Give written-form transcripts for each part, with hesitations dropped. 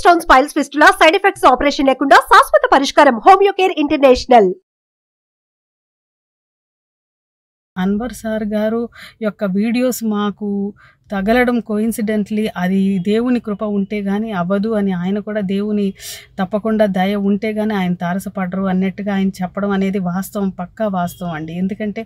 Stones, piles, fistula side effects operation లేకుండా శాశ్వత పరిష్కారం homeo care international. Anwar sir గారు యొక్క వీడియోస్ మాకు తగలడం కోయిన్సిడెంట్లీ అది దేవుని కృప ఉంటే కానీ అవ్వదు అని ఆయన కూడా దేవుని తప్పకుండా దయ ఉంటే కానీ ఆయన తారసపడరు అన్నట్టుగా ఆయన చెప్పడం అనేది వాస్తవం, పక్కా వాస్తవం అండి. ఎందుకంటే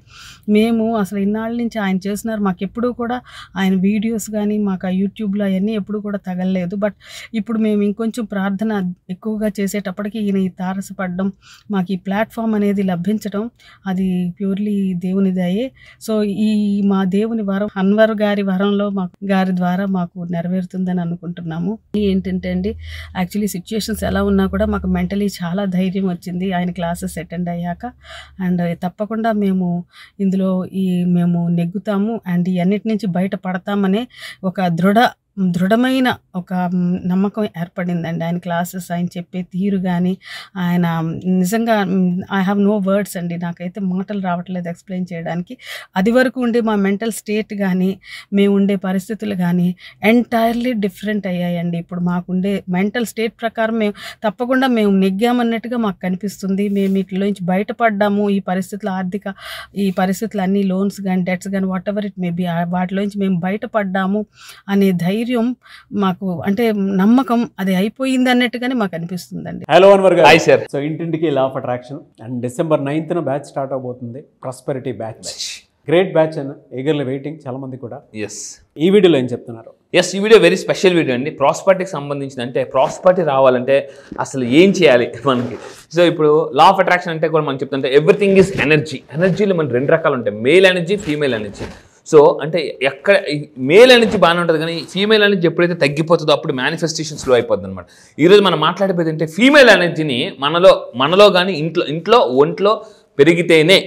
మేము అసలు ఇన్నాళ్ళ నుంచి ఆయన చేస్తున్నారు, మాకు ఎప్పుడూ కూడా ఆయన వీడియోస్ కానీ మాకు ఆ యూట్యూబ్లో అవన్నీ ఎప్పుడు కూడా తగలలేదు. బట్ ఇప్పుడు మేము ఇంకొంచెం ప్రార్థన ఎక్కువగా చేసేటప్పటికి ఈయన ఈ తారసపడడం, మాకు ఈ ప్లాట్ఫామ్ అనేది లభించడం అది ప్యూర్లీ దేవుని దయే. సో ఈ మా దేవుని వరం అన్వర్ గారి వరంలో గారి ద్వారా మాకు నెరవేరుతుందని అనుకుంటున్నాము. ఏంటంటే అండి, యాక్చువల్లీ సిచ్యుయేషన్స్ ఎలా ఉన్నా కూడా మాకు మెంటలీ చాలా ధైర్యం వచ్చింది ఆయన క్లాసెస్ అటెండ్ అయ్యాక. అండ్ తప్పకుండా మేము ఇందులో మేము నెగ్గుతాము అండ్ అన్నిటి నుంచి బయటపడతామనే ఒక దృఢమైన ఒక నమ్మకం ఏర్పడిందండి. ఆయన క్లాసెస్, ఆయన చెప్పే తీరు కానీ ఆయన నిజంగా ఐ హ్యావ్ నో వర్డ్స్ అండి, నాకైతే మాటలు రావట్లేదు ఎక్స్ప్లెయిన్ చేయడానికి. అది వరకు ఉండే మా మెంటల్ స్టేట్ కానీ మేము ఉండే పరిస్థితులు కానీ ఎంటైర్లీ డిఫరెంట్ అయ్యాయండి. ఇప్పుడు మాకుండే మెంటల్ స్టేట్ ప్రకారం తప్పకుండా మేము నెగ్గామన్నట్టుగా మాకు కనిపిస్తుంది. మేము వీటిలోంచి బయటపడ్డాము, ఈ పరిస్థితులు అన్నీ లోన్స్ కానీ డెట్స్ కానీ whatever it may be వాటిలోంచి మేము బయటపడ్డాము అనే ధైర్యం మాకు, అంటే నమ్మకం అది అయిపోయింది అన్నట్టుగానే మాకు అనిపిస్తుందండి. హలో అన్వర్ గారు. Hi sir. సో ఇంటింటికి law of attraction and December 9th batch start అవబోతుంది. ప్రాస్పెరిటీ బ్యాచ్, గ్రేట్ బ్యాచ్ అని ఈగర్లీ వెయిటింగ్ చాలా మంది కూడా. ఈ వీడియోలో ఏం చెప్తున్నారు? ఈ వీడియో వెరీ స్పెషల్ వీడియో అండి. ప్రాస్పరిటీకి సంబంధించిన, అంటే ప్రాస్పరిటీ రావాలంటే అసలు ఏం చేయాలి మనకి. సో ఇప్పుడు లా ఆఫ్ అట్రాక్షన్ అంటే కూడా మనం చెప్తుంటే ఎవ్రీథింగ్ ఈజ్ ఎనర్జీ. ఎనర్జీలో మన 2 రకాలు ఉంటాయి, male energy, female energy. So అంటే ఎక్కడ మేల్ ఎనర్జీ బాగానే ఉంటుంది కానీ ఫీమేల్ ఎనర్జీ ఎప్పుడైతే తగ్గిపోతుందో అప్పుడు మేనిఫెస్టేషన్ స్లో అయిపోతుంది అనమాట. ఈరోజు మనం మాట్లాడిపోయింది అంటే ఫీమేల్ ఎనర్జీని మనలో కానీ ఇంట్లో ఒంట్లో పెరిగితేనే,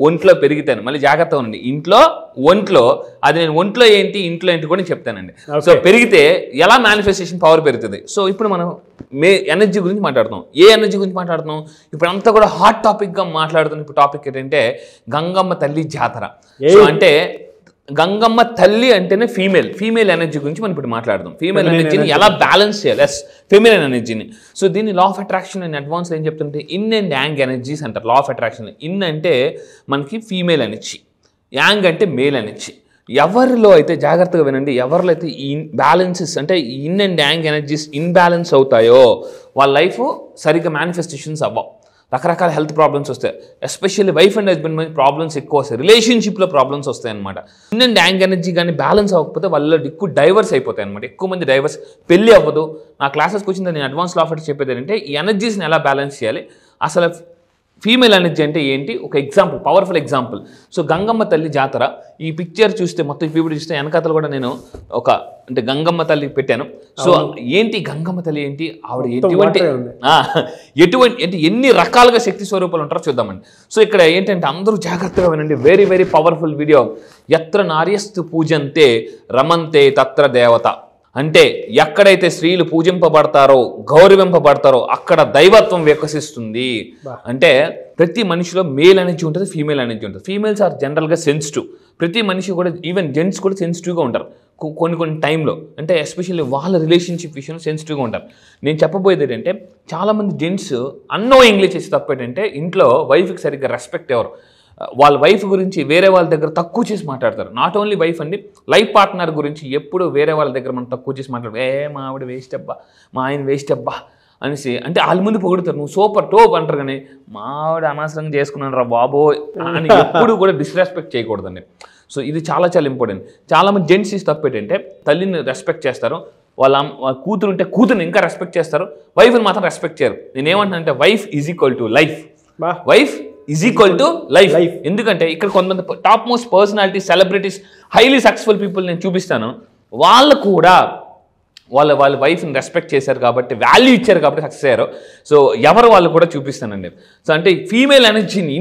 ఒంట్లో పెరిగితేనే, మళ్ళీ జాగ్రత్తగా ఉండండి, ఒంట్లో అది నేను ఒంట్లో ఏంటి ఇంట్లో ఏంటి కూడా చెప్తానండి. సో పెరిగితే ఎలా మేనిఫెస్టేషన్ పవర్ పెరుగుతుంది. సో ఇప్పుడు మనం ఎనర్జీ గురించి మాట్లాడుతాం. ఏ ఎనర్జీ గురించి మాట్లాడుతాం? ఇప్పుడు అంతా కూడా హాట్ టాపిక్గా మాట్లాడుతున్నాం. ఇప్పుడు టాపిక్ ఏంటంటే గంగమ్మ తల్లి జాతర. సో అంటే గంగమ్మ తల్లి అంటేనే ఫీమేల్ ఎనర్జీ గురించి మనం ఇప్పుడు మాట్లాడదాం. ఫీమేల్ ఎనర్జీని ఎలా బ్యాలెన్స్ చేయాలి, ఫీమేల్ ఎనర్జీని. సో దీన్ని లా ఆఫ్ అట్రాక్షన్ అండ్ అడ్వాన్స్ ఏం చెప్తుంటే ఇన్ అండ్ యాంగ్ ఎనర్జీస్ అంటారు లా ఆఫ్ అట్రాక్షన్. ఇన్ అంటే మనకి ఫీమేల్ ఎనర్జీ, యాంగ్ అంటే మేల్ ఎనర్జీ. ఎవరిలో అయితే జాగ్రత్తగా వినండి, ఎవరిలో అయితే ఈ బ్యాలెన్సెస్ అంటే yin and yang energies imbalance అవుతాయో వాళ్ళ లైఫ్ సరిగ్గా మేనిఫెస్టేషన్స్ అవ్వవు, రకరకాల హెల్త్ ప్రాబ్లమ్స్ వస్తాయి. ఎస్పెషల్లీ వైఫ్ అండ్ హస్బెండ్ మీద ప్రాబ్లమ్స్ ఎక్కువ వస్తాయి, రిలేషన్షిప్లో ప్రాబ్లమ్స్ వస్తాయి అనమాట. ఇన్ అండ్ యాంగ్ ఎనర్జీ కానీ బ్యాలెన్స్ అవ్వకపోతే వాళ్ళలో ఎక్కువ డైవర్స్ అయిపోతాయి అనమాట. ఎక్కువ మంది డైవర్స్, పెళ్ళి అవ్వదు. నా క్లాసెస్కి వచ్చింది నేను అడ్వాన్స్ లా ఆఫ్ చెప్పేది ఏంటంటే ఈ ఎనర్జీస్ని ఎలా బ్యాలెన్స్ చేయాలి, అసలు ఫీమేల్ ఎనర్జీ అంటే ఏంటి, ఒక example, powerful example. So Gangamma తల్లి జాతర, ఈ పిక్చర్ చూస్తే మొత్తం ఇప్పుడు చూస్తే వెనకాతలు కూడా నేను అంటే గంగమ్మ తల్లి పెట్టాను. సో ఏంటి గంగమ్మ తల్లి ఏంటి, ఆవిడ ఎటువంటి ఎన్ని రకాలుగా శక్తి స్వరూపాలు ఉంటారో చూద్దామండి. సో ఇక్కడ ఏంటంటే అందరూ జాగ్రత్తగా వినండి, వెరీ వెరీ పవర్ఫుల్ వీడియో. యత్ర నార్యస్తు పూజంతే రమంతే తత్ర దేవత. అంటే ఎక్కడైతే స్త్రీలు పూజింపబడతారో, గౌరవింపబడతారో అక్కడ దైవత్వం వికసిస్తుంది. అంటే ప్రతి మనిషిలో మేల్ ఎనర్జీ ఉంటుంది, ఫీమేల్ ఎనర్జీ ఉంటుంది. ఫీమేల్స్ ఆర్ జనరల్గా సెన్సిటివ్. ప్రతి మనిషి కూడా, ఈవెన్ జెంట్స్ కూడా సెన్సిటివ్గా ఉంటారు కొన్ని టైంలో. అంటే ఎస్పెషల్లీ వాళ్ళ రిలేషన్షిప్ విషయంలో సెన్సిటివ్గా ఉంటారు. నేను చెప్పబోయేది ఏంటంటే చాలామంది జెంట్స్ అన్నోయింగ్లీ చేసి తప్పు ఏంటంటే ఇంట్లో వైఫ్కి సరిగ్గా రెస్పెక్ట్ ఎవరు, వాళ్ళ వైఫ్ గురించి వేరే వాళ్ళ దగ్గర తక్కువ చేసి మాట్లాడతారు. నాట్ ఓన్లీ వైఫ్ అండి, లైఫ్ పార్ట్నర్ గురించి ఎప్పుడు వేరే వాళ్ళ దగ్గర మనం తక్కువ చేసి మాట్లాడతారు. మా ఆవిడ వేస్ట్ అబ్బా, మా ఆయన వేస్ట్ అబ్బా అనేసి, అంటే వాళ్ళ ముందు పొగుడుతారు, నువ్వు సూపర్ టోప్ అంటారు. కానీ మా ఆవిడ అనవసరంగా చేసుకున్నాను రా బాబోయ్ అని ఎప్పుడు కూడా డిస్రెస్పెక్ట్ చేయకూడదండి. సో ఇది చాలా చాలా ఇంపార్టెంట్. చాలామంది జెంట్స్ ఈ తప్పు ఏంటంటే తల్లిని రెస్పెక్ట్ చేస్తారు, వాళ్ళ కూతురు ఉంటే కూతురుని ఇంకా రెస్పెక్ట్ చేస్తారు, వైఫ్ని మాత్రం రెస్పెక్ట్ చేయరు. నేనేమంటున్నా అంటే wife is equal to life, wife is equal to life. ఎందుకంటే ఇక్కడ కొంతమంది top most personality, celebrities, highly successful people నేను చూపిస్తాను, వాళ్ళు కూడా వాళ్ళ వైఫ్ని రెస్పెక్ట్ చేశారు కాబట్టి, వాల్యూ ఇచ్చారు కాబట్టి సక్సెస్ అయ్యారు. సో ఎవరు వాళ్ళు కూడా చూపిస్తానండి. సో అంటే ఫీమేల్ ఎనర్జీని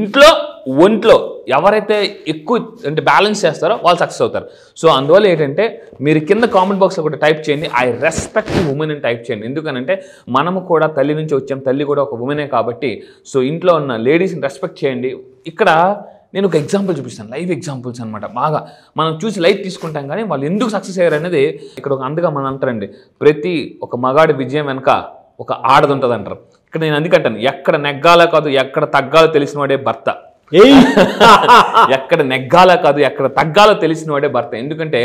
ఒంట్లో ఎవరైతే ఎక్కువ అంటే బ్యాలెన్స్ చేస్తారో వాళ్ళు సక్సెస్ అవుతారు. సో అందువల్ల ఏంటంటే మీరు కింద కామెంట్ బాక్స్లో కూడా టైప్ చేయండి, ఐ రెస్పెక్ట్ ఉమెన్ అని టైప్ చేయండి. ఎందుకనంటే మనము కూడా తల్లి నుంచి వచ్చాం, తల్లి కూడా ఒక ఉమెనే కాబట్టి. సో ఇంట్లో ఉన్న లేడీస్ని రెస్పెక్ట్ చేయండి. ఇక్కడ నేను ఒక ఎగ్జాంపుల్ చూపిస్తాను, లైవ్ ఎగ్జాంపుల్స్ అనమాట. బాగా మనం చూసి లైట్ తీసుకుంటాం, కానీ వాళ్ళు ఎందుకు సక్సెస్ అయ్యారు అనేది ఇక్కడ ఒక అందుగా మనం అంటారండి, ప్రతి ఒక మగాడి విజయం వెనక ఒక ఆడది ఉంటుంది అంటారు. ఇక్కడ నేను అందుకంటాను, ఎక్కడ నెగ్గాలో కాదు ఎక్కడ తగ్గాలో తెలిసిన వాడే భర్త. ఎక్కడ నెగ్గాలో కాదు ఎక్కడ తగ్గాలో తెలిసిన వాడే భర్త. ఎందుకంటే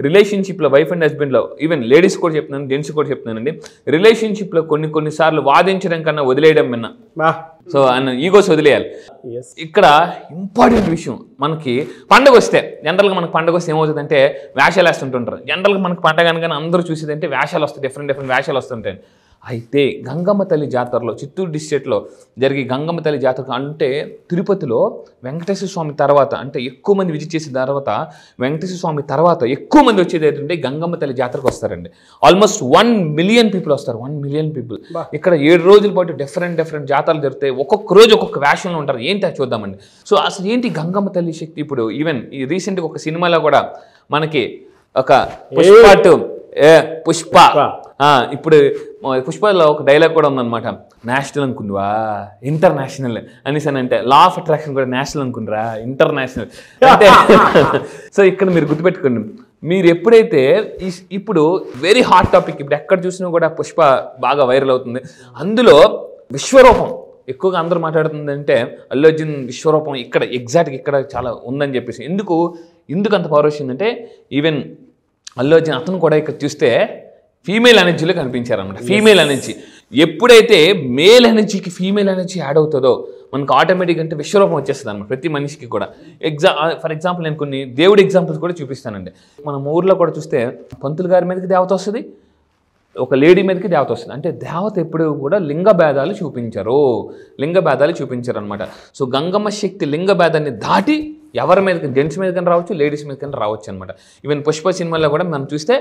రిలేషన్షిప్లో వైఫ్ అండ్ హస్బెండ్లో, ఈవెన్ లేడీస్ కూడా చెప్తున్నాను, జెంట్స్ కూడా చెప్తున్నానండి, రిలేషన్షిప్లో కొన్నిసార్లు వాదించడం కన్నా వదిలేయడం విన్నా. సో అన్న ఈగోస్ వదిలేయాలి. ఇక్కడ ఇంపార్టెంట్ విషయం, మనకి పండుగ వస్తే జనరల్గా మనకు పండుగ వస్తే ఏమవుతుందంటే వేషాలు వేస్తుంటుంటారు. జనరల్గా మనకు పండుగ అనగానే అందరూ చూసేదంటే వేషాలు వస్తాయి, డిఫరెంట్ వేషాలు వస్తుంటాయి. అయితే గంగమ్మ తల్లి జాతరలో, చిత్తూరు డిస్ట్రిక్ట్లో జరిగే గంగమ్మ తల్లి జాతర అంటే తిరుపతిలో వెంకటేశ్వర స్వామి తర్వాత, అంటే ఎక్కువ మంది విజిట్ చేసిన తర్వాత వెంకటేశ్వర స్వామి తర్వాత ఎక్కువ మంది వచ్చేది ఏంటంటే గంగమ్మ తల్లి జాతరకు వస్తారండి. ఆల్మోస్ట్ 1 మిలియన్ పీపుల్ వస్తారు. 1 మిలియన్ పీపుల్ ఇక్కడ 7 రోజుల పాటు డిఫరెంట్ జాతరలు జరుగుతాయి. ఒక్కొక్క రోజు ఒక్కొక్క వేషంలో ఉంటారు. ఏంటి అది చూద్దామండి. సో అసలు ఏంటి గంగమ్మ తల్లి శక్తి? ఇప్పుడు ఈవెన్ ఈ రీసెంట్గా ఒక సినిమాలో కూడా మనకి ఒక పుష్ప ఇప్పుడు పుష్పలో ఒక డైలాగ్ కూడా ఉందన్నమాట, నేషనల్ అనుకుంటువా ఇంటర్నేషనల్ అనేసి అని. అంటే లా ఆఫ్ అట్రాక్షన్ కూడా నేషనల్ అనుకుంటారా ఇంటర్నేషనల్ అంటే. సో ఇక్కడ మీరు గుర్తుపెట్టుకోండి, మీరు ఎప్పుడైతే ఇప్పుడు వెరీ హాట్ టాపిక్, ఇప్పుడు ఎక్కడ చూసినా కూడా పుష్ప బాగా వైరల్ అవుతుంది. అందులో విశ్వరూపం ఎక్కువగా అందరూ మాట్లాడుతుంది. అంటే అల్లు అర్జున్ విశ్వరూపం ఇక్కడ ఎగ్జాక్ట్గా ఇక్కడ చాలా ఉందని చెప్పేసి. ఎందుకు అంత పవర్ వచ్చిందంటే, ఈవెన్ అల్లు అర్జున్ అతను కూడా ఇక్కడ చూస్తే ఫీమేల్ ఎనర్జీలో కనిపించారన్నమాట. ఫీమేల్ ఎనర్జీ ఎప్పుడైతే మేల్ ఎనర్జీకి ఫీమేల్ ఎనర్జీ యాడ్ అవుతుందో మనకు ఆటోమేటిక్గా అంటే విశ్వరూపం వచ్చేస్తుంది అన్నమాట ప్రతి మనిషికి కూడా. ఫర్ ఎగ్జాంపుల్ నేను కొన్ని దేవుడి ఎగ్జాంపుల్స్ కూడా చూపిస్తానండి. మన ఊర్లో కూడా చూస్తే పంతులు గారి మీదకి దేవత వస్తుంది, ఒక లేడీ మీదకి దేవత వస్తుంది. అంటే దేవత ఎప్పుడు కూడా లింగ భేదాలు చూపించరు అనమాట. సో గంగమ్మ శక్తి లింగ భేదాన్ని దాటి ఎవరి మీదకి, జెంట్స్ మీదకని రావచ్చు, లేడీస్ మీదకని రావచ్చు అనమాట. ఈవెన్ పుష్ప సినిమాలో కూడా మనం చూస్తే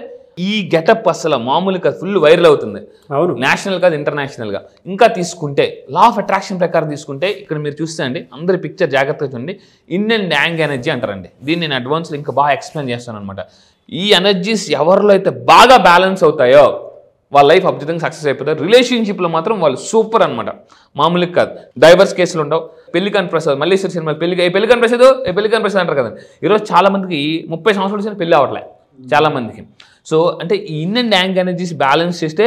ఈ గెటప్ అసలు మామూలుగా ఫుల్ వైరల్ అవుతుంది. అవును, నేషనల్ కాదు ఇంటర్నేషనల్గా. ఇంకా తీసుకుంటే లా ఆఫ్ అట్రాక్షన్ ప్రకారం తీసుకుంటే ఇక్కడ మీరు చూస్తే అండి, అందరి పిక్చర్ జాగ్రత్తగా చూడండి, ఇన్ అండ్ యాంగ్ ఎనర్జీ అంటారండి. దీన్ని నేను అడ్వాన్స్లో ఇంకా బాగా ఎక్స్ప్లెయిన్ చేస్తాను అనమాట. ఈ ఎనర్జీస్ ఎవరిలో అయితే బాగా బ్యాలెన్స్ అవుతాయో వాళ్ళ లైఫ్ అద్భుతంగా సక్సెస్ అయిపోతారు. రిలేషన్షిప్లో మాత్రం వాళ్ళు సూపర్ అనమాట, మామూలుగా కాదు. డైవర్స్ కేసులు ఉండవు. పెళ్లికాని ప్రసాద్, మల్లేశ్వర సినిమా పెళ్లికాని ప్రసాద్ అంటారు కదండి. ఈరోజు చాలా మందికి 30 సంవత్సరాలు వచ్చిన పెళ్లి అవ్వట్లే చాలా మందికి. సో అంటే ఈ yin and yang energies balance చేస్తే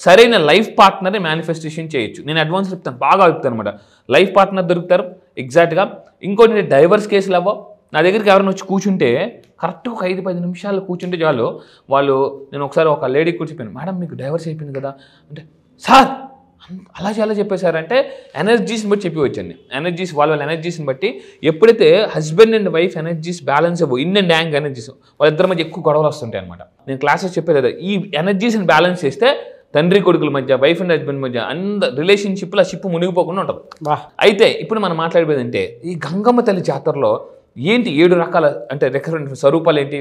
సరైన లైఫ్ పార్ట్నర్ని మేనిఫెస్టేషన్ చేయొచ్చు. నేను అడ్వాన్స్ చెప్తాను, బాగా చెప్తాను అనమాట. లైఫ్ పార్ట్నర్ దొరుకుతారు ఎగ్జాక్ట్గా. ఇంకోటి డైవర్స్ కేసులు అవ్వవు. నా దగ్గరికి ఎవరైనా వచ్చి కూర్చుంటే కరెక్ట్గా ఒక 5-10 నిమిషాలు కూర్చుంటే చాలు. నేను ఒకసారి ఒక లేడీకి కూడా చెప్పాను, మేడం మీకు డైవర్స్ అయిపోయింది కదా అంటే, సార్ అలా చాలా చెప్పేశారంటే ఎనర్జీస్ని బట్టి చెప్పి వచ్చండి. ఎనర్జీస్ వాళ్ళ ఎనర్జీస్ని బట్టి ఎప్పుడైతే husband and wife energies balance అవ్వవు, ఇన్ అండ్ యాంగ్ ఎనర్జీస్, వాళ్ళిద్దరి మధ్య ఎక్కువ గొడవలు వస్తుంటాయి అనమాట. నేను క్లాసెస్ చెప్పేది కదా, ఈ ఎనర్జీస్ని బ్యాలెన్స్ చేస్తే తండ్రి కొడుకుల మధ్య, వైఫ్ అండ్ హస్బెండ్ మధ్య రిలేషన్షిప్లో ఆ షిప్ మునిగిపోకుండా ఉంటుంది. అయితే ఇప్పుడు మనం మాట్లాడేది అంటే ఈ గంగమ్మ తల్లి జాతరలో ఏంటి 7 రకాల అంటే రికరెంట్ స్వరూపాలు ఏంటి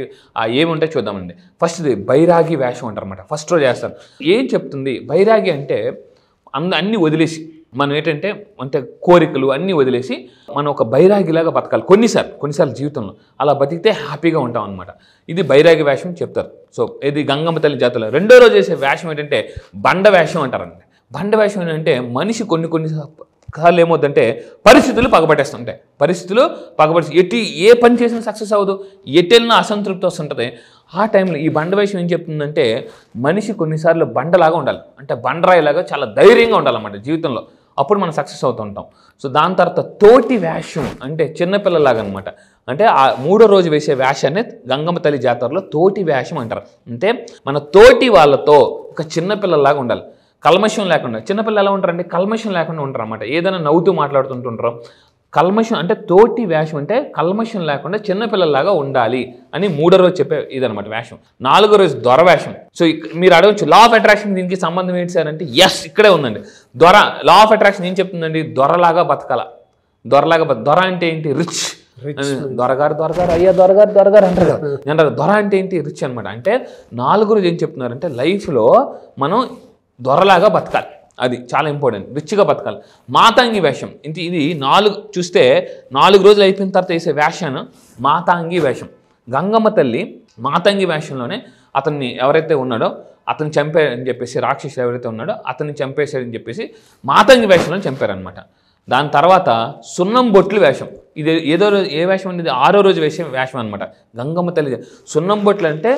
ఏముంటాయి చూద్దామండి. ఫస్ట్ది బైరాగి వేషం అంటారన్నమాట. ఫస్ట్ రోజు చేస్తాను. ఏం చెప్తుంది బైరాగి అంటే, అన్నీ వదిలేసి మనం ఏంటంటే అంటే కోరికలు అన్నీ వదిలేసి మనం ఒక బైరాగిలాగా బతకాలి కొన్నిసార్లు జీవితంలో. అలా బతికితే హ్యాపీగా ఉంటాం అనమాట. ఇది బైరాగి వేషం చెప్తారు. సో ఇది గంగమ్మ తల్లి జాతరలో. రెండో రోజు చేసే వేషం ఏంటంటే బండ వేషం అంటారండి. బండ వేషం ఏంటంటే మనిషి కొన్ని సార్లు ఏమవుతుందంటే పరిస్థితులు పగబడి ఏ పని చేసినా సక్సెస్ అవ్వదు, ఎటెళ్ళినా అసంతృప్తి వస్తుంటుంది. ఆ టైంలో ఈ బండ వేషం ఏం చెప్తుందంటే మనిషి కొన్నిసార్లు బండలాగా ఉండాలి, అంటే బండరాయిలాగా చాలా ధైర్యంగా ఉండాలన్నమాట జీవితంలో. అప్పుడు మనం సక్సెస్ అవుతుంటాం. సో దాని తర్వాత తోటి వేషం అంటే చిన్నపిల్లలాగా అనమాట. అంటే ఆ 3వ రోజు వేసే వేషాన్ని గంగమ్మ తల్లి జాతరలో తోటి వేషం అంటారు. అంటే మన తోటి వాళ్ళతో ఒక చిన్నపిల్లలాగా ఉండాలి, కల్మషం లేకుండా. చిన్నపిల్లలు ఎలా ఉంటారంటే కల్మషం లేకుండా ఉంటారు అన్నమాట. ఏదైనా నవ్వుతూ మాట్లాడుతుంటుంటారు. కల్మషం అంటే తోటి వేషం అంటే కల్మషం లేకుండా చిన్నపిల్లలాగా ఉండాలి అని 3వ రోజు చెప్పే ఇదనమాట వేషం. 4వ రోజు దొర వేషం. సో మీరు అడగచ్చు లా ఆఫ్ అట్రాక్షన్ దీనికి సంబంధం ఏంటి సార్ అంటే, ఎస్ ఇక్కడే ఉందండి. లా ఆఫ్ అట్రాక్షన్ ఏం చెప్తుందండి, దొరలాగా బతకాల. దొర అంటే ఏంటి, రిచ్. దొరగారు అయ్యా దొరగారు అంటారు కదా. దొర అంటే ఏంటి, రిచ్ అనమాట. అంటే 4వ రోజు ఏం చెప్తున్నారంటే లైఫ్లో మనం దొరలాగా బతకాలి, అది చాలా ఇంపార్టెంట్. రిచ్గా బతకాలి. మాతాంగి వేషం ఇది 4 చూస్తే 4 రోజులు అయిపోయిన తర్వాత వేసే వేషాన్ని మాతాంగి వేషం. గంగమ్మ తల్లి మాతాంగి వేషంలోనే అతన్ని ఎవరైతే ఉన్నాడో అతను చంపారని చెప్పేసి, రాక్షసులు ఎవరైతే ఉన్నాడో అతన్ని చంపేశారని చెప్పేసి మాతాంగి వేషంలో చంపారనమాట. దాని తర్వాత సున్నం బొట్లు వేషం. ఇది ఏ వేషం అనేది 6వ రోజు వేషం అనమాట. గంగమ్మ తల్లి సున్నం బొట్లు అంటే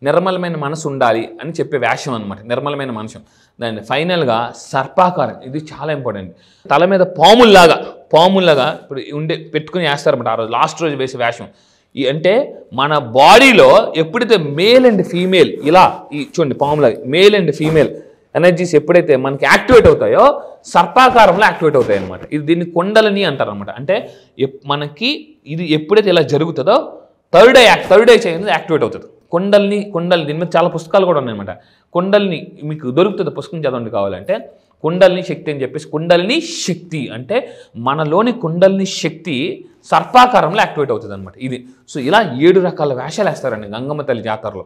నిర్మలమైన మనసు ఉండాలి అని చెప్పే వేషం అనమాట. నిర్మలమైన మనసు. దాన్ని ఫైనల్గా సర్పాకారం. ఇది చాలా ఇంపార్టెంట్. తల మీద పాముల్లాగా ఇప్పుడు పెట్టుకుని వేస్తారన్నమాట ఆ రోజు, లాస్ట్ రోజు వేసే వేషం. అంటే మన బాడీలో ఎప్పుడైతే మేల్ అండ్ ఫీమేల్ ఇలా చూడండి పాములాగా మేల్ అండ్ ఫీమేల్ ఎనర్జీస్ ఎప్పుడైతే మనకి యాక్టివేట్ అవుతాయో సర్పాకారంలో యాక్టివేట్ అవుతాయి అనమాట. దీన్ని కొండలని అంటారు అనమాట. అంటే మనకి ఇది ఎప్పుడైతే ఇలా జరుగుతుందో థర్డ్ ఐ అనేది యాక్టివేట్ అవుతుంది. కొండల్ని దీని మీద చాలా పుస్తకాలు కూడా ఉన్నాయన్నమాట. కొండల్ని మీకు దొరుకుతుంది, పుస్తకం చదవండి కావాలంటే. కుండల్ని శక్తి అని చెప్పేసి, కుండల్ని శక్తి అంటే మనలోని కుండల్ని శక్తి సర్పాకారంలో యాక్టివేట్ అవుతుంది అనమాట. ఇది సో ఇలా 7 రకాల వేషాలు వేస్తారండి గంగమ్మ తల్లి జాతరలో.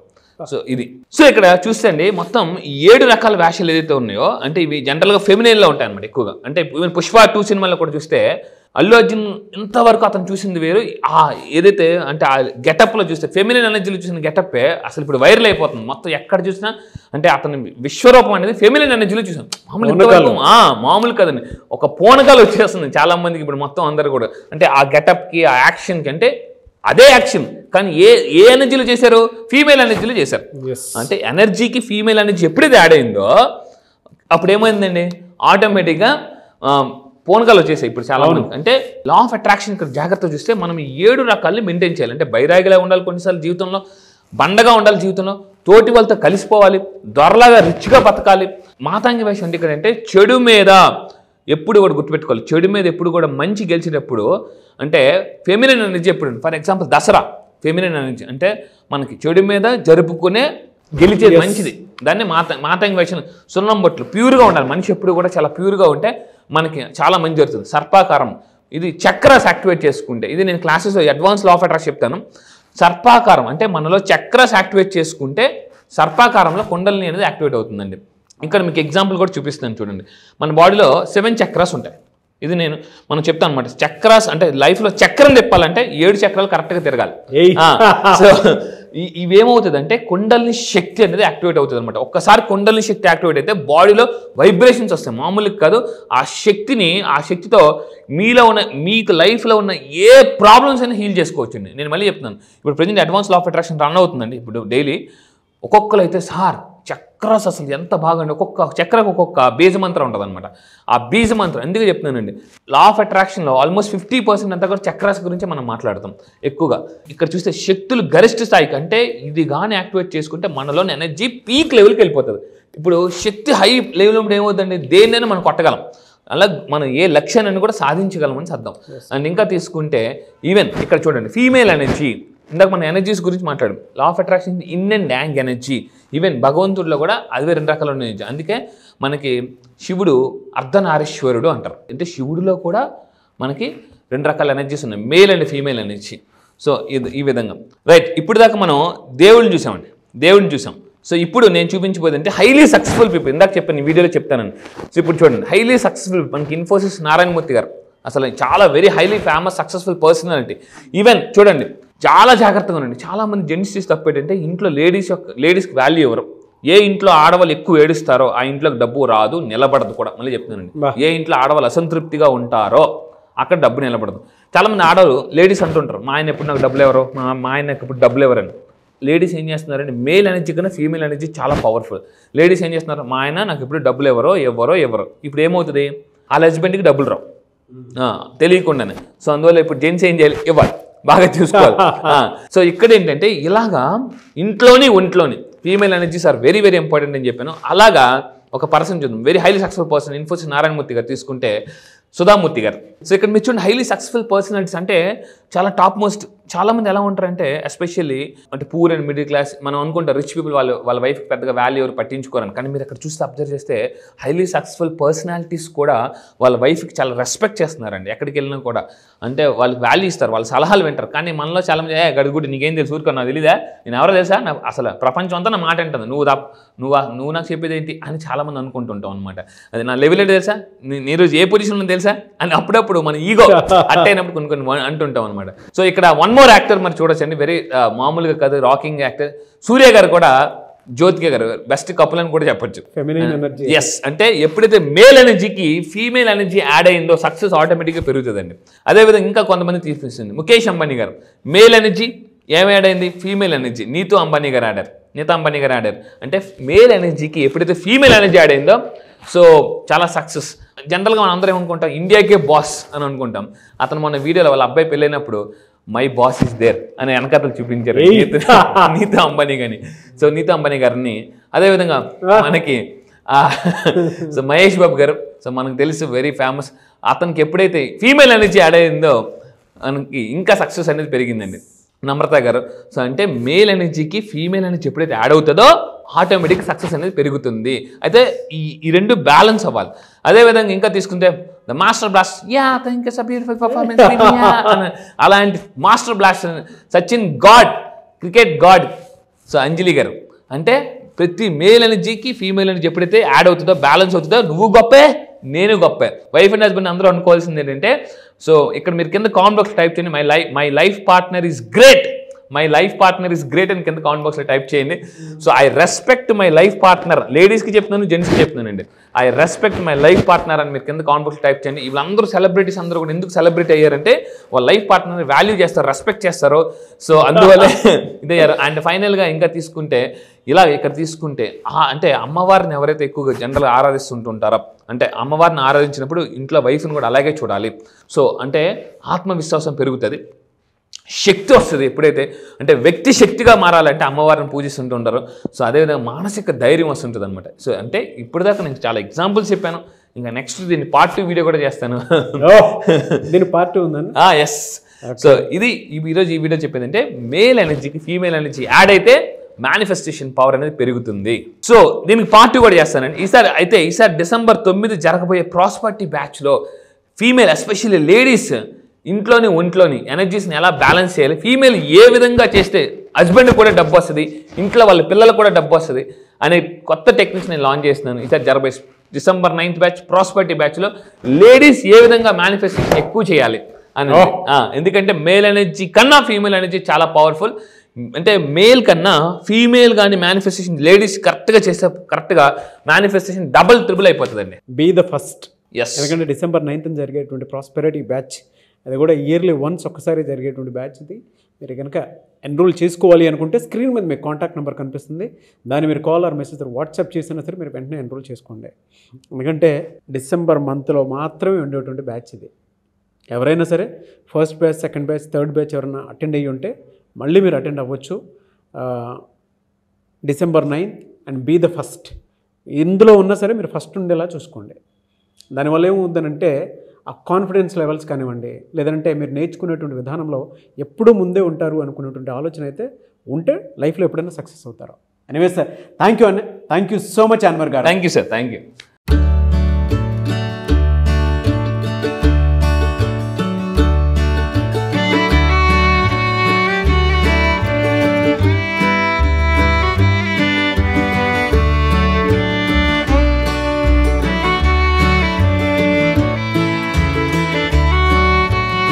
సో ఇక్కడ చూస్తే అండి మొత్తం 7 రకాల వేషాలు ఏదైతే ఉన్నాయో అంటే ఇవి జనరల్గా ఫెమినైన్లో ఉంటాయి అనమాట ఎక్కువగా. అంటే ఈవెన్ పుష్ప 2 సినిమాలో కూడా చూస్తే అల్లు అర్జున్ ఇంతవరకు అతను చూసింది వేరు. ఏదైతే అంటే ఆ గెటప్లో చూస్తే ఫెమినైన్ ఎనర్జీలో చూసిన గెటప్పే అసలు ఇప్పుడు వైరల్ అయిపోతుంది మొత్తం ఎక్కడ చూసినా. అంటే అతని విశ్వరూపం అనేది ఫెమినైన్ ఎనర్జీలో చూసాం. మామూలు కదండి, ఒక పూనకాలు వచ్చేస్తుంది చాలా మందికి ఇప్పుడు మొత్తం అందరు కూడా. అంటే ఆ గెటప్కి ఆ యాక్షన్కి అంటే అదే యాక్షన్ కానీ ఏ ఎనర్జీలో చేశారు? ఫీమేల్ ఎనర్జీలో చేశారు. అంటే ఎనర్జీకి ఫీమేల్ ఎనర్జీ ఎప్పుడైతే యాడ్ అయిందో అప్పుడు ఏమైందండి ఆటోమేటిక్గా పూనకాలు వచ్చేసాయి ఇప్పుడు చాలా మంది. అంటే లా ఆఫ్ అట్రాక్షన్ ఇక్కడ జాగ్రత్త చూస్తే మనం 7 రకాలని మెయింటైన్ చేయాలి. అంటే బైరాగిలా ఉండాలి కొన్నిసార్లు జీవితంలో, బండగా ఉండాలి జీవితంలో, తోటి వాళ్ళతో కలిసిపోవాలి, దొరలాగా రిచ్గా బతకాలి. మాతాంగి వేషం అంటే ఇక్కడ అంటే చెడు మీద ఎప్పుడు కూడా గుర్తుపెట్టుకోవాలి. చెడు మీద ఎప్పుడు కూడా మంచి గెలిచినప్పుడు అంటే ఫెమినైన్ ఎనర్జీ ఎప్పుడు. For example Dasara feminine energy అంటే మనకి చెడు మీద జరుపుకునే గెలిచేది మంచిది. దాన్ని మాతాంగి వేషం. సున్నం బొట్లు ప్యూర్గా ఉండాలి మనిషి ఎప్పుడు కూడా, చాలా ప్యూర్గా ఉంటే మనకి చాలా మంచి జరుగుతుంది. సర్పాకారం ఇది చక్రాస్ యాక్టివేట్ చేసుకుంటే, ఇది నేను క్లాసెస్లో అడ్వాన్స్ లా ఆఫ్ అట్రాక్షన్ చెప్తాను. సర్పాకారం అంటే మనలో చక్రాస్ యాక్టివేట్ చేసుకుంటే సర్పాకారంలో కుండలిని అనేది యాక్టివేట్ అవుతుందండి. ఇక్కడ మీకు ఎగ్జాంపుల్ కూడా చూపిస్తాను చూడండి. మన బాడీలో 7 చక్రాస్ ఉంటాయి. ఇది మనం చెప్తాను అనమాట. చక్రాస్ అంటే లైఫ్లో చక్రం తిప్పాలంటే 7 చక్రాలు కరెక్ట్గా తిరగాలి. సో ఇవేమవుతుంది అంటే కుండలిని శక్తి అనేది యాక్టివేట్ అవుతుంది అనమాట. ఒక్కసారి కుండలిని శక్తి యాక్టివేట్ అయితే బాడీలో వైబ్రేషన్స్ వస్తాయి మామూలుగా కాదు. ఆ శక్తితో మీకు లైఫ్లో ఉన్న ఏ ప్రాబ్లమ్స్ అయినా హీల్ చేసుకోవచ్చండి. నేను మళ్ళీ చెప్తున్నాను, ఇప్పుడు present advance law of attraction run అవుతుందండి ఇప్పుడు డైలీ. ఒక్కొక్కరు అయితే సార్ చక్రాస్ అసలు ఎంత బాగుండి, ఒక్కొక్క చక్రకు ఒక్కొక్క బీజమంత్రం ఉంటుంది అనమాట. ఆ బీజమంత్రం ఎందుకు చెప్తున్నానండి, లా ఆఫ్ అట్రాక్షన్లో ఆల్మోస్ట్ 50% అంతా కూడా చక్రాస్ గురించి మనం మాట్లాడతాం ఎక్కువగా. ఇక్కడ చూస్తే శక్తులు గరిష్ట స్థాయికి అంటే ఇది కానీ యాక్టివేట్ చేసుకుంటే మనలోని ఎనర్జీ పీక్ లెవెల్కి వెళ్ళిపోతుంది. ఇప్పుడు శక్తి హై లెవెల్ ఉన్నప్పుడు ఏమవుతుందండి, దేన్నైనా మనం కొట్టగలం, అలా మనం ఏ లక్ష్యాన్ని కూడా సాధించగలమని అర్థం. అండ్ ఇంకా తీసుకుంటే ఈవెన్ ఇక్కడ చూడండి ఫీమేల్ ఎనర్జీ, ఇందాక మన ఎనర్జీస్ గురించి మాట్లాడాం. Law of attraction yin and yang energy. Even భగవంతుడిలో కూడా అదే 2 రకాల ఎనర్జీ. అందుకే మనకి శివుడు అర్ధనారీశ్వరుడు అంటారు. అంటే శివుడిలో కూడా మనకి 2 రకాల ఎనర్జీస్ ఉన్నాయి, male and female energy. So ఈ విధంగా రైట్. ఇప్పుడు దాకా మనం దేవుడిని చూసాం. సో ఇప్పుడు నేను చూపించబోయేది అంటే హైలీ సక్సెస్ఫుల్ పీపుల్. ఇందాక చెప్పాను, ఈ వీడియోలో చెప్తానని. సో ఇప్పుడు చూడండి హైలీ సక్సెస్ఫుల్ మనకి ఇన్ఫోసిస్ నారాయణమూర్తి గారు అసలు చాలా very highly famous successful personality. Even చూడండి చాలా జాగ్రత్తగా ఉండండి. చాలామంది జెంట్స్ చేసి తప్పు ఏంటంటే ఇంట్లో లేడీస్కి వాల్యూ ఇవ్వరు. ఏ ఇంట్లో ఆడవాళ్ళు ఎక్కువ ఏడుస్తారో ఆ ఇంట్లోకి డబ్బు రాదు, నిలబడదు కూడా. మళ్ళీ చెప్తున్నానండి, ఏ ఇంట్లో ఆడవాళ్ళు అసంతృప్తిగా ఉంటారో అక్కడ డబ్బు నిలబడదు. చాలామంది ఆడవాళ్ళు లేడీస్ అంటుంటారు, మా ఆయన ఎప్పుడు నాకు డబ్బులు ఎవరో, మా ఆయన ఎప్పుడు డబ్బులు ఎవరని. లేడీస్ ఏం చేస్తున్నారంటే మేల్ ఎనర్జీ కన్నా ఫీమేల్ ఎనర్జీ చాలా పవర్ఫుల్. లేడీస్ ఏం చేస్తున్నారు, మా ఆయన నాకు ఇప్పుడు డబ్బులు ఎవరో. ఇప్పుడు ఏమవుతుంది, వాళ్ళ హస్బెండ్కి డబ్బులు రావు తెలియకుండానే. సో అందువల్ల ఇప్పుడు జెంట్స్ ఏం చేయాలి, ఇవ్వాలి, బాగా చూసుకోవాలి. సో ఇక్కడ ఏంటంటే ఇలాగా ఇంట్లోని ఒంట్లోని female energies are very very important అని చెప్పాను. అలాగా ఒక పర్సన్ చూద్దాం, very highly successful person. Infosys Narayana Murthy గారు తీసుకుంటే సుధామూర్తి గారు. సో ఇక్కడ మీరు చూడండి హైలీ సక్సెస్ఫుల్ పర్సనాలిటీస్ అంటే చాలా టాప్ మోస్ట్. చాలామంది ఎలా ఉంటారంటే ఎస్పెషల్లీ అంటే పూర్ అండ్ మిడిల్ క్లాస్ మనం అనుకుంటారు రిచ్ పీపుల్ వాళ్ళ వైఫ్ పెద్దగా వాల్యూ ఎవరు పట్టించుకోరని. కానీ మీరు అక్కడ చూస్తే అబ్జర్వ్ చేస్తే హైలీ సక్సెస్ఫుల్ పర్సనాలిటీస్ కూడా వాళ్ళ వైఫ్కి చాలా రెస్పెక్ట్ చేస్తున్నారండి. ఎక్కడికి వెళ్ళినా కూడా అంటే వాళ్ళకి వాల్యూ ఇస్తారు, వాళ్ళ సలహాలు వింటారు. కానీ మనలో చాలామంది గడుగుడి నీకేం తెలుసు, ఊరుకో నాకు తెలీదా, నేను ఎవరో తెలుసా, నాకు అసలు ప్రపంచం అంతా నా మాట అంటుంది, నువ్వు నాకు చెప్పేది ఏంటి అని చాలామంది అనుకుంటుంటాం అనమాట. అది నా లెవెల్ ఏంటి తెలుసా, నేను రోజు ఏ పొజిషన్ ఉందో తెలుసా అని అప్పుడప్పుడు మన ఈగో అట్టయినప్పుడు కొన్ని అంటుంటాం అనమాట. సో ఇక్కడ వన్ మోర్ యాక్టర్ మరి చూడొచ్చండి, వెరీ మామూలుగా కాదు, రాకింగ్ యాక్టర్ సూర్య గారు కూడా జ్యోతిక గారు బెస్ట్ కపుల్ అని కూడా చెప్పొచ్చు. Feminine energy. ఎస్, అంటే ఎప్పుడైతే మేల్ ఎనర్జీకి ఫీమేల్ ఎనర్జీ యాడ్ అయిందో సక్సెస్ ఆటోమేటిక్గా పెరుగుతుందండి. అదేవిధంగా ఇంకా కొంతమంది తీసుకొస్తుంది. ముఖేష్ అంబానీ గారు మేల్ ఎనర్జీ ఏమి యాడ్ అయింది? Female energy. నీతా అంబానీ గారు ఆడారు. అంటే మేల్ ఎనర్జీకి ఎప్పుడైతే ఫీమేల్ ఎనర్జీ యాడ్ అయిందో సో చాలా సక్సెస్. జనరల్గా మనం అందరం ఏమనుకుంటాం, ఇండియాకే బాస్ అని అనుకుంటాం. అతను మొన్న వీడియోలో వాళ్ళ అబ్బాయి పెళ్ళైనప్పుడు మై బాస్ ఇస్ దేర్ అని వెనకతలు చూపించారు నీతా అంబానీ గారిని. సో నీతా అంబానీ గారిని అదేవిధంగా మనకి సో మహేష్ బాబు గారు, సో మనకు తెలుసు వెరీ ఫేమస్. అతనికి ఎప్పుడైతే ఫీమేల్ ఎనర్జీ యాడ్ అయిందో మనకి ఇంకా సక్సెస్ అనేది పెరిగిందండి. నమ్రత గారు. సో అంటే మేల్ ఎనర్జీకి ఫీమేల్ ఎనర్జీ ఎప్పుడైతే యాడ్ అవుతుందో ఆటోమేటిక్ సక్సెస్ అనేది పెరుగుతుంది. అయితే ఈ రెండు బ్యాలెన్స్ అవ్వాలి. అదేవిధంగా ఇంకా తీసుకుంటే the master blaster, thank you so beautiful performance, అలాంటి master blaster Sachin god, cricket god. So Anjali గారు. అంటే ప్రతి మేల్ ఎనర్జీకి ఫీమేల్ ఎనర్జీ ఎప్పుడైతే యాడ్ అవుతుందో బ్యాలెన్స్ అవుతుందో నువ్వు గొప్పే నేను గొప్పే. వైఫ్ అండ్ హస్బెండ్ అందరూ అనుకోవాల్సింది ఏంటంటే, సో ఇక్కడ మీరు కింద కామెంట్ బాక్స్ టైప్ చేయండి my life partner is great, my life partner is great అని కింద కామెంట్ బాక్స్లో టైప్ చేయండి. So I respect my life partner, లేడీస్కి చెప్తున్నాను, జెంట్స్కి చెప్తున్నానండి. I respect my life partner అని మీరు కింద కామెంట్ బాక్స్లో టైప్ చేయండి. వీళ్ళందరూ సెలబ్రిటీస్ అందరూ కూడా ఎందుకు సెలబ్రిటీ అయ్యారంటే వాళ్ళ లైఫ్ పార్ట్నర్ని వాల్యూ చేస్తారు, రెస్పెక్ట్ చేస్తారు. సో అందువల్లే ఇదయ్యారు. అండ్ ఫైనల్గా ఇంకా తీసుకుంటే ఇలా ఇక్కడ తీసుకుంటే అంటే అమ్మవారిని ఎవరైతే ఎక్కువగా జనరల్గా ఆరాధిస్తుంటుంటారో, అంటే అమ్మవారిని ఆరాధించినప్పుడు ఇంట్లో వైఫ్ని కూడా అలాగే చూడాలి. సో అంటే ఆత్మవిశ్వాసం పెరుగుతుంది, శక్తి వస్తుంది. ఎప్పుడైతే అంటే వ్యక్తి శక్తిగా మారాలంటే అమ్మవారిని పూజిస్తుంటుంటారు. సో అదేవిధంగా మానసిక ధైర్యం వస్తుంటుంది అనమాట. సో అంటే ఇప్పుడు దాకా నేను చాలా ఎగ్జాంపుల్స్ చెప్పాను. ఇంకా నెక్స్ట్ దీన్ని పార్ట్ 2 వీడియో కూడా చేస్తాను. దీని పార్ట్ 2 ఉందండి. ఎస్. సో ఇది ఈరోజు ఈ వీడియో చెప్పేది అంటే మేల్ ఎనర్జీకి ఫీమేల్ ఎనర్జీ యాడ్ అయితే మేనిఫెస్టేషన్ పవర్ అనేది పెరుగుతుంది. సో దీనికి పార్ట్ 2 కూడా చేస్తానండి. ఈసారి డిసెంబర్ 9 జరగబోయే ప్రాస్పరిటీ బ్యాచ్లో ఫీమేల్ ఎస్పెషల్లీ లేడీస్ ఇంట్లోని ఒంట్లోని ఎనర్జీస్ని ఎలా బ్యాలెన్స్ చేయాలి, ఫీమేల్ ఏ విధంగా చేస్తే హస్బెండ్ కూడా డబ్బు వస్తుంది, ఇంట్లో వాళ్ళ పిల్లలకు కూడా డబ్బు వస్తుంది అనే కొత్త టెక్నిక్స్ నేను లాంచ్ చేస్తున్నాను. ఈసారి జరగబోయే డిసెంబర్ 9th బ్యాచ్ ప్రాస్పరిటీ బ్యాచ్లో లేడీస్ ఏ విధంగా మేనిఫెస్టేషన్ ఎక్కువ చేయాలి అని. ఎందుకంటే మేల్ ఎనర్జీ కన్నా ఫీమేల్ ఎనర్జీ చాలా పవర్ఫుల్. అంటే మేల్ కన్నా ఫీమేల్ కానీ మేనిఫెస్టేషన్ లేడీస్ కరెక్ట్గా చేస్తే కరెక్ట్గా మేనిఫెస్టేషన్ డబుల్ ట్రిపుల్ అయిపోతుందండి. Be the first. ఎస్. ఎందుకంటే డిసెంబర్ 9th జరిగేటువంటి ప్రాస్పెరిటీ బ్యాచ్ అది కూడా ఇయర్లీ వన్స్ ఒక్కసారి జరిగేటువంటి బ్యాచ్ ఇది. మీరు కనుక ఎన్రోల్ చేసుకోవాలి అనుకుంటే స్క్రీన్ మీద మీకు కాంటాక్ట్ నెంబర్ కనిపిస్తుంది, దాన్ని మీరు కాల్ ఆర్ మెసేజ్ వాట్సాప్ చేసినా సరే మీరు వెంటనే ఎన్రోల్ చేసుకోండి. ఎందుకంటే డిసెంబర్ మంత్లో మాత్రమే ఉండేటువంటి బ్యాచ్ ఇది. ఎవరైనా సరే first batch, second batch, third batch ఎవరైనా అటెండ్ అయ్యి ఉంటే మళ్ళీ మీరు అటెండ్ అవ్వచ్చు. December 9 and be the first. ఇందులో ఉన్నా సరే మీరు ఫస్ట్ ఉండేలా చూసుకోండి. దానివల్ల ఏమవుతుందనంటే ఆ కాన్ఫిడెన్స్ లెవెల్స్ కానివ్వండి, లేదంటే మీరు నేర్చుకునేటువంటి విధానంలో ఎప్పుడూ ముందే ఉంటారు అనుకునేటువంటి ఆలోచన అయితే ఉంటే లైఫ్లో ఎప్పుడైనా సక్సెస్ అవుతారు. ఎనీవే సార్, థ్యాంక్ యూ అన్న, thank you so much Anwar గారు. Thank you sir, thank you.